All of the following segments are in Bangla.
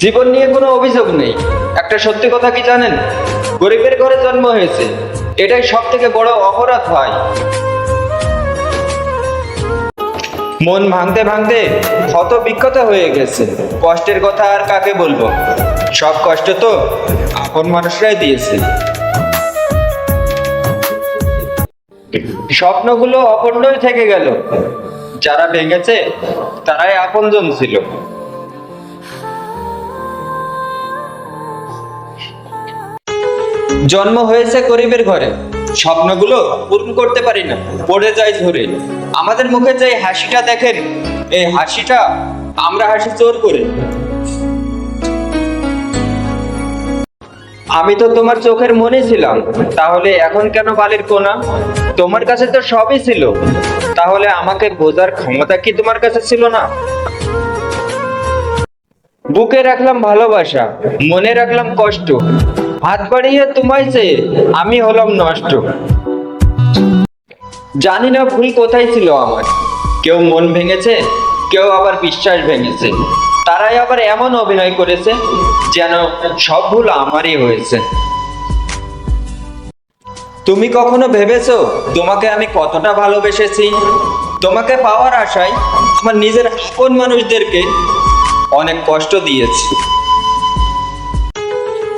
জীবন নিয়ে কোনো অভিযোগ নেই। একটা সত্যি কথা কি জানেন? গরিবের ঘরে জন্ম হয়েছে, এটাই সব থেকে বড় অপরাধ হয়। মন ভাঙতে ভাঙতে ক্ষত বিক্ষত হয়ে গেছে। কষ্টের কথা আর কাকে বলবো? সব কষ্ট তো আপন মানুষরাই দিয়েছে। স্বপ্নগুলো অপূর্ণই থেকে গেল। যারা ভেঙেছে তারাই আপনজন ছিল। জন্ম হয়েছে গরিবের ঘরে, স্বপ্নগুলো পূরণ করতে পারি না, পড়ে যায় ধরে। আমাদের মুখে যে হাসিটা দেখেন, এই হাসিটা আমরা হাসি জোর করে। আমি তো তোমার চোখের মনে ছিলাম, তাহলে এখন কেন বালির কোনা? তোমার কাছে তো সবই ছিল, তাহলে আমাকে বোঝার ক্ষমতা কি তোমার কাছে ছিল না? বুকে রাখলাম ভালোবাসা, মনে রাখলাম কষ্ট, হাত বাড়িয়ে তোমায় চেয়ে আমি হলাম নষ্ট। জানি না ভুল কোথায় ছিল আমার। কেউ মন ভেঙেছে, কেউ আবার বিশ্বাস ভেঙেছে। তারাই আবার এমন অভিনয় করেছে যেন সব ভুল আমারই হয়েছে। তুমি কখনো ভেবেছো তোমাকে আমি কতটা ভালোবেসেছি? তোমাকে পাওয়ার আশায় আমার নিজের আপন মানুষদেরকে অনেক কষ্ট দিয়েছি।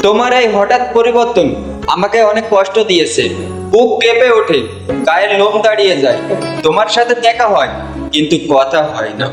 তোমার এই হঠাৎ পরিবর্তন আমাকে অনেক কষ্ট দিয়েছে। বুক কেঁপে ওঠে, গায়ের লোম দাঁড়িয়ে যায়। তোমার সাথে দেখা হয় কিন্তু কথা হয় না।